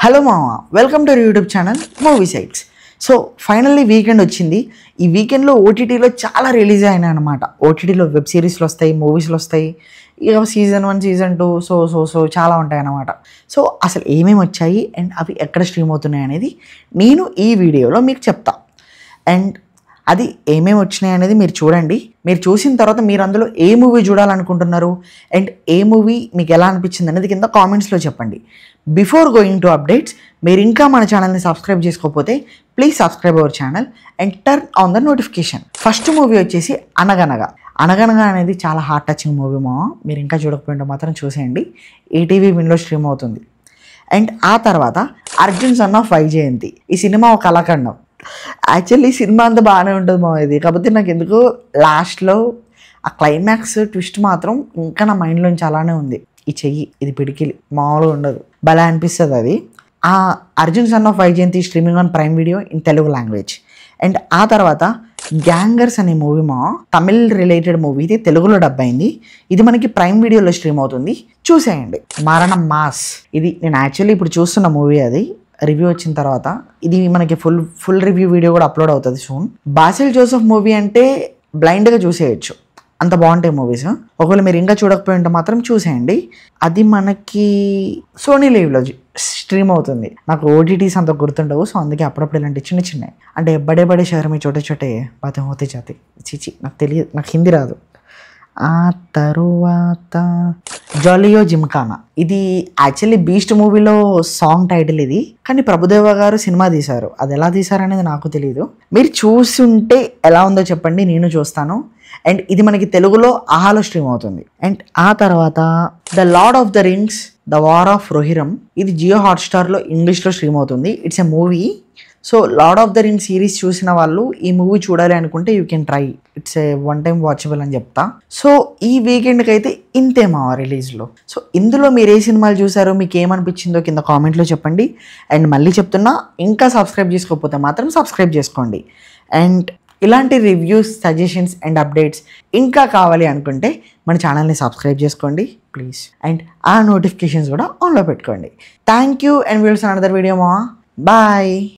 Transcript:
Hello మామ, welcome to YouTube channel movie sites. So finally weekend వచ్చింది. ఈ వీకెండ్లో ఓటీటీలో చాలా రిలీజ్ అయినాయి అనమాట. ఓటీటీలో వెబ్ సిరీస్లు వస్తాయి, మూవీస్లు వస్తాయి, ఇక సీజన్ 1 సీజన్ 2 సో చాలా ఉంటాయి అన్నమాట. సో అసలు ఏమేమి వచ్చాయి అండ్ అవి ఎక్కడ స్ట్రీమ్ అవుతున్నాయి అనేది నేను ఈ వీడియోలో మీకు చెప్తా. అండ్ అది ఏమేమి వచ్చినాయి అనేది మీరు చూడండి. మీరు చూసిన తర్వాత మీరు అందులో ఏ మూవీ చూడాలనుకుంటున్నారు అండ్ ఏ మూవీ మీకు ఎలా అనిపించింది అనేది కింద కామెంట్స్లో చెప్పండి. బిఫోర్ గోయింగ్ టు అప్డేట్స్, మీరు ఇంకా మన ఛానల్ని సబ్స్క్రైబ్ చేసుకోకపోతే please subscribe our channel and turn on the notification. First movie వచ్చేసి అనగనగా. అనగనగా అనేది చాలా హార్ట్ టచింగ్ మూవీ మామ. మీరు ఇంకా చూడకపోయింటే మాత్రం చూసేయండి. ఈటీవీ విన్లో స్ట్రీమ్ అవుతుంది. అండ్ ఆ తర్వాత అర్జున్ సన్ ఆఫ్ వైజయంతి. ఈ సినిమా ఒక కళాఖండం. యాక్చువల్లీ సినిమా అంతా బాగానే ఉంటుంది మా ఇది, కాకపోతే నాకు ఎందుకో లాస్ట్లో ఆ క్లైమాక్స్ ట్విస్ట్ మాత్రం ఇంకా నా మైండ్లోంచి అలానే ఉంది. ఈ చెయ్యి ఇది పిడికిలి మామూలుగా ఉండదు, భలే అనిపిస్తుంది అది. ఆ Arjun son of Vyjayanthi streaming on prime video in Telugu language. And ఆ తర్వాత గ్యాంగర్స్ అనే మూవీ మా తమిళ్ రిలేటెడ్ మూవీ, ఇది తెలుగులో డబ్ అయింది. ఇది మనకి ప్రైమ్ వీడియోలో స్ట్రీమ్ అవుతుంది, చూసేయండి. మరణం మాస్. ఇది నేను యాక్చువల్లీ ఇప్పుడు చూస్తున్న మూవీ. అది రివ్యూ వచ్చిన తర్వాత ఇది మనకి ఫుల్ రివ్యూ వీడియో కూడా అప్లోడ్ అవుతుంది సూన్. బాసిల్ జోసెఫ్ మూవీ అంటే బ్లైండ్గా చూసేయచ్చు, అంత బాగుంటాయి మూవీస్. ఒకవేళ మీరు ఇంకా చూడకపోయి ఉంటే మాత్రం చూసేయండి. అది మనకి సోనీ లీవ్లో స్ట్రీమ్ అవుతుంది. నాకు ఓటీటీస్ అంత గుర్తుండవు, సో అందుకే అప్పుడప్పుడు ఇలాంటి చిన్న చిన్నవి అంటే బడే బడే షహర్ మీ చోటే చోటే బాతే హోతే జాతే. చిచి నాకు తెలియదు, నాకు హిందీ రాదు. ఆ తరువాత జాలియో జిమ్ఖానా. ఇది యాక్చువల్లీ బీస్ట్ మూవీలో సాంగ్ టైటిల్ ఇది, కానీ ప్రభుదేవ గారు సినిమా తీశారు. అది ఎలా తీశారనేది నాకు తెలియదు. మీరు చూస్తుంటే ఎలా ఉందో చెప్పండి, నేను చూస్తాను. అండ్ ఇది మనకి తెలుగులో ఆహాలో స్ట్రీమ్ అవుతుంది. అండ్ ఆ తర్వాత the lord of the rings the war of Rohirrim. ఇది జియో హాట్స్టార్లో ఇంగ్లీష్లో స్ట్రీమ్ అవుతుంది. It's a movie. So lord of the rings series చూసిన వాళ్ళు ఈ మూవీ చూడాలి అనుకుంటే you can try. It's a one time watchable అని చెప్తా. సో ఈ వీకెండ్కి అయితే ఇంతే మా రిలీజ్లో. సో ఇందులో మీరు ఏ సినిమాలు చూసారో, మీకు ఏమనిపించిందో కింద కామెంట్లో చెప్పండి. అండ్ మళ్ళీ చెప్తున్నా, ఇంకా సబ్స్క్రైబ్ చేసుకోకపోతే మాత్రం సబ్స్క్రైబ్ చేసుకోండి. అండ్ ఇలాంటి రివ్యూస్, సజెషన్స్ అండ్ అప్డేట్స్ ఇంకా కావాలి అనుకుంటే మన ఛానల్ని సబ్స్క్రైబ్ చేసుకోండి ప్లీజ్. అండ్ ఆ నోటిఫికేషన్స్ కూడా ఆన్లో పెట్టుకోండి. Thank you and will see another video మా. బాయ్.